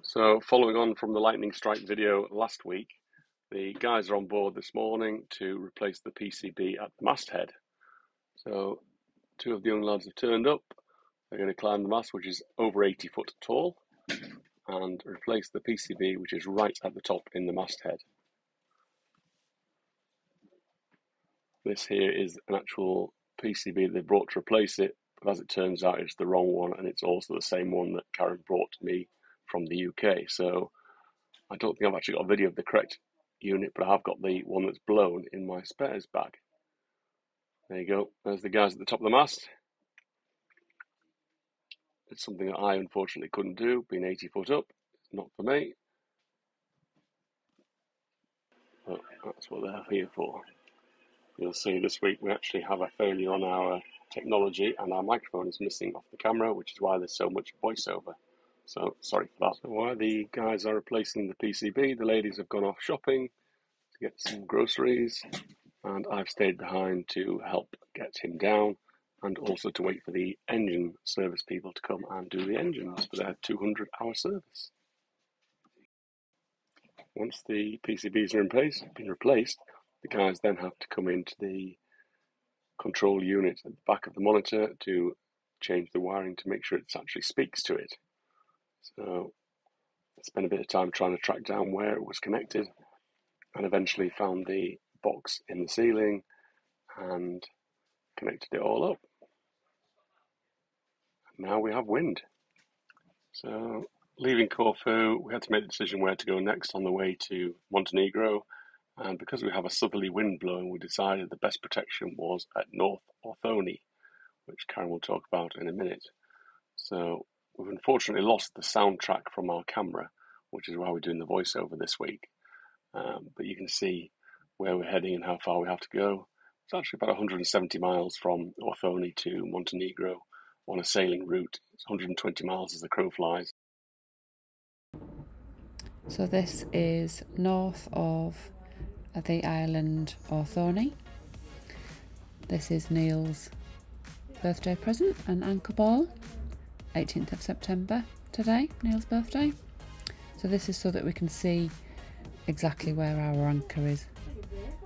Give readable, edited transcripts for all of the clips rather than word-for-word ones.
So following on from the lightning strike video last week, the guys are on board this morning to replace the PCB at the masthead. So two of the young lads have turned up. They're going to climb the mast, which is over 80 foot tall, and replace the PCB, which is right at the top in the masthead. This here is an actual PCB they brought to replace it, but as it turns out, it's the wrong one, and it's also the same one that Karen brought to me from the UK. So I don't think I've actually got a video of the correct unit, but I have got the one that's blown in my spares bag. There you go. There's the guys at the top of the mast. It's something that I unfortunately couldn't do, being 80 foot up. Not for me. But that's what they're here for. You'll see this week we actually have a failure on our technology and our microphone is missing off the camera, which is why there's so much voiceover. So sorry for that. So while the guys are replacing the PCB, the ladies have gone off shopping to get some groceries, and I've stayed behind to help get him down and also to wait for the engine service people to come and do the engines for their 200-hour service. Once the PCBs are been replaced, the guys then have to come into the control unit at the back of the monitor to change the wiring to make sure it actually speaks to it. So I spent a bit of time trying to track down where it was connected and eventually found the box in the ceiling and connected it all up. And now we have wind. So leaving Corfu, we had to make the decision where to go next on the way to Montenegro. And because we have a southerly wind blowing, we decided the best protection was at North Othony, which Karen will talk about in a minute. So we've unfortunately lost the soundtrack from our camera, which is why we're doing the voiceover this week. But you can see where we're heading and how far we have to go. It's actually about 170 miles from Othony to Montenegro on a sailing route. It's 120 miles as the crow flies. So this is north of the island Othony. This is Neil's birthday present, an anchor ball. 18th of September today, Neil's birthday. So this is so that we can see exactly where our anchor is.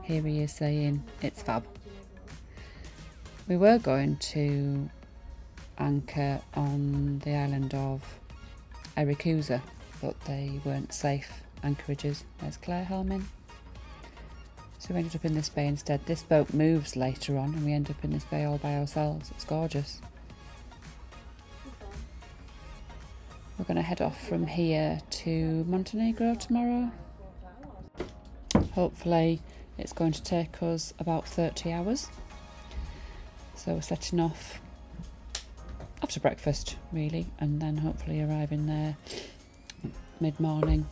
Here he is saying it's fab. We were going to anchor on the island of Ericusa, but they weren't safe anchorages. There's Claire helming. So we ended up in this bay instead. This boat moves later on and we end up in this bay all by ourselves. It's gorgeous. We're going to head off from here to Montenegro tomorrow. Hopefully it's going to take us about 30 hours. So we're setting off after breakfast really, and then hopefully arriving there mid-morning.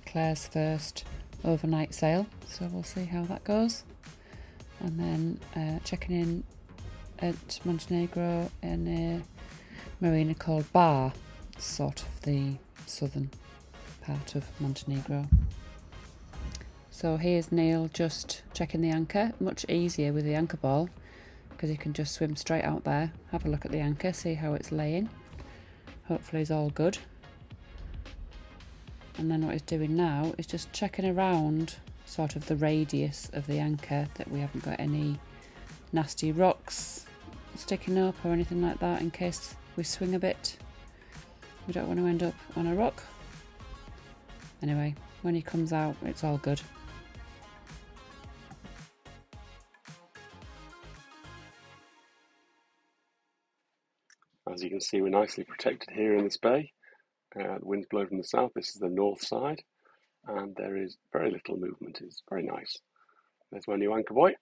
Claire's first overnight sail, so we'll see how that goes. And then checking in at Montenegro in a marina called Bar, sort of the southern part of Montenegro. So here's Neil just checking the anchor. Much easier with the anchor ball because you can just swim straight out there, have a look at the anchor, see how it's laying. Hopefully it's all good. And then what he's doing now is just checking around sort of the radius of the anchor, that we haven't got any nasty rocks sticking up or anything like that in case we swing a bit. We don't want to end up on a rock. Anyway, when he comes out, it's all good. As you can see, we're nicely protected here in this bay. The wind's blowing from the south. This is the north side, and there is very little movement. It's very nice. There's my new anchor buoy.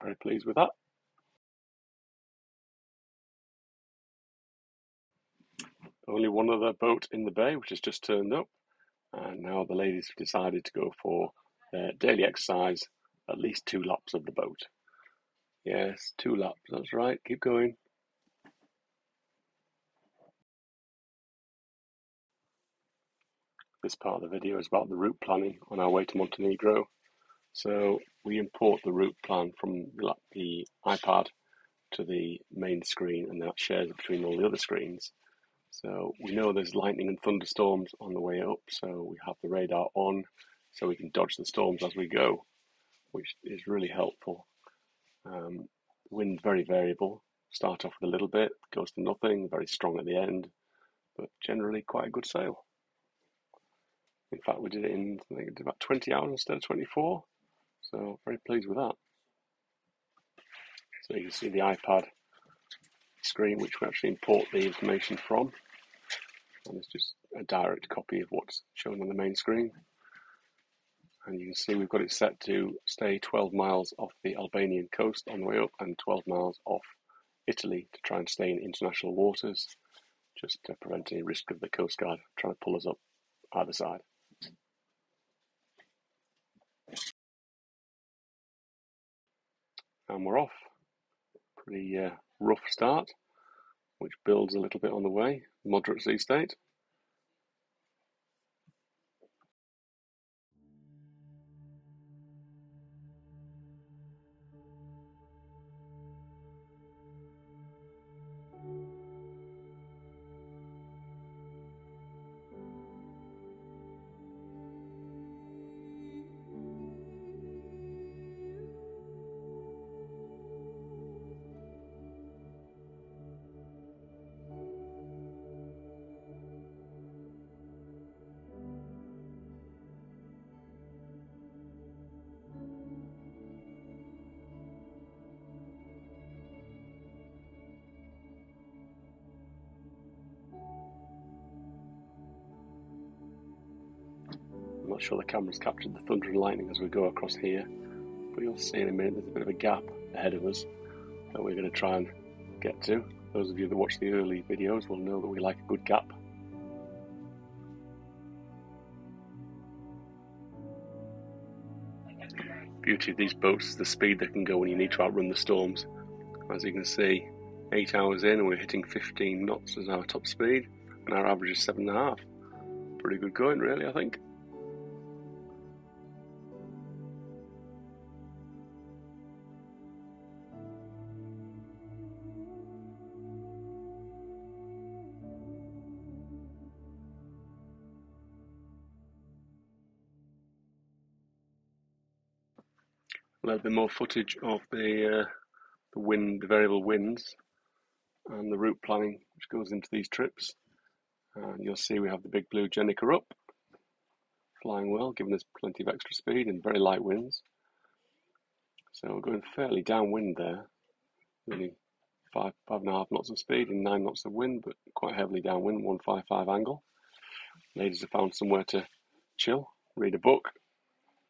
Very pleased with that. Only one other boat in the bay, which has just turned up, and now the ladies have decided to go for their daily exercise, at least 2 laps of the boat. Yes, 2 laps, that's right, keep going. This part of the video is about the route planning on our way to Montenegro. So we import the route plan from the iPad to the main screen, and that shares between all the other screens. So we know there's lightning and thunderstorms on the way up, so we have the radar on so we can dodge the storms as we go, which is really helpful. Wind very variable. Start off with a little bit, goes to nothing, very strong at the end, but generally quite a good sail. In fact, we did it in, I think it did about 20 hours instead of 24, so very pleased with that. So you can see the iPad screen, which we actually import the information from, and it's just a direct copy of what's shown on the main screen. And you can see we've got it set to stay 12 miles off the Albanian coast on the way up and 12 miles off Italy to try and stay in international waters, just to prevent any risk of the Coast Guard trying to pull us up either side. And we're off. Pretty rough start, which builds a little bit on the way. Moderate sea state. I'm not sure the camera's captured the thunder and lightning as we go across here, but you'll see in a minute there's a bit of a gap ahead of us that we're going to try and get to. Those of you that watch the early videos will know that we like a good gap. Beauty of these boats is the speed they can go when you need to outrun the storms. As you can see, 8 hours in and we're hitting 15 knots as our top speed, and our average is 7.5. Pretty good going, really, I think. A little bit more footage of the wind, the variable winds, and the route planning which goes into these trips. And you'll see we have the big blue Jenica up, flying well, giving us plenty of extra speed and very light winds. So we're going fairly downwind there, only 5.5 knots of speed and 9 knots of wind, but quite heavily downwind, 155 angle. Ladies have found somewhere to chill, read a book,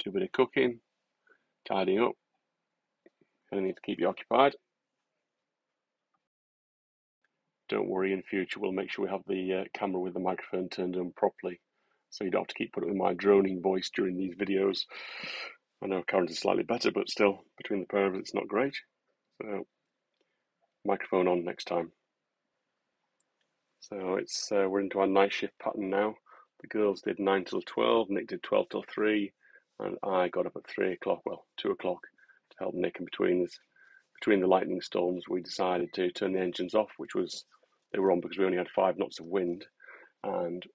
do a bit of cooking, tidying up, anything to keep you occupied. Don't worry, in future we'll make sure we have the camera with the microphone turned on properly, so you don't have to keep putting my droning voice during these videos. I know Karen's is slightly better, but still, between the pair of us, it's not great. So, microphone on next time. So it's we're into our night shift pattern now. The girls did 9 till 12, Nick did 12 till 3, and I got up at 3 o'clock, well, 2 o'clock, to help Nick. And between the lightning storms, we decided to turn the engines off, which was, they were on because we only had 5 knots of wind. And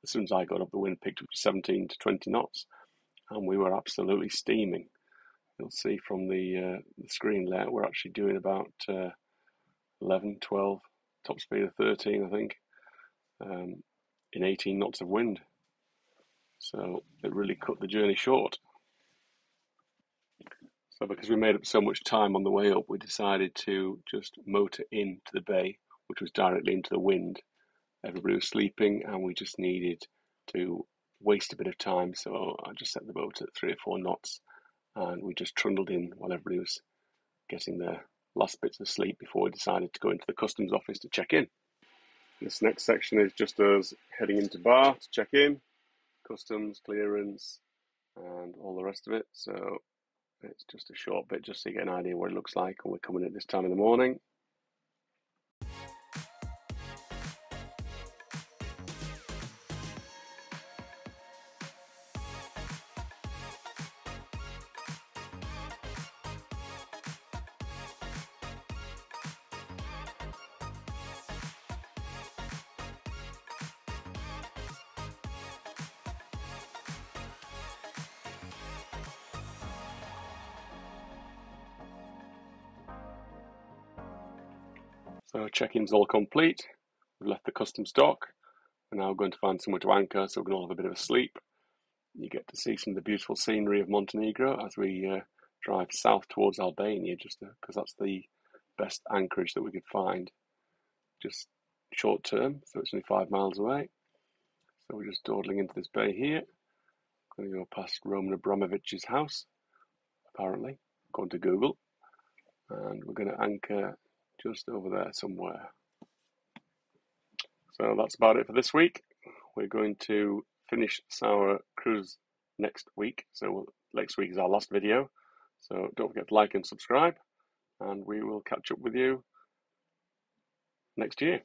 as soon as I got up, the wind picked up to 17 to 20 knots, and we were absolutely steaming. You'll see from the screen there, we're actually doing about 11, 12, top speed of 13, I think, in 18 knots of wind. So it really cut the journey short. So because we made up so much time on the way up, we decided to just motor into the bay, which was directly into the wind. Everybody was sleeping and we just needed to waste a bit of time. So I just set the boat at 3 or 4 knots and we just trundled in while everybody was getting their last bits of sleep before we decided to go into the customs office to check in. This next section is just us heading into bar to check in, customs, clearance, and all the rest of it. So it's just a short bit just so you get an idea what it looks like when we're coming at this time in the morning. So check-in's all complete. We've left the customs dock. We're now going to find somewhere to anchor, so we're going to all have a bit of a sleep. You get to see some of the beautiful scenery of Montenegro as we drive south towards Albania, just because that's the best anchorage that we could find, just short term. So it's only 5 miles away. So we're just dawdling into this bay here. Going to go past Roman Abramovich's house, apparently, according to Google. And we're going to anchor just over there somewhere. So that's about it for this week. We're going to finish our cruise next week. So next week is our last video. So don't forget to like and subscribe. And we will catch up with you next year.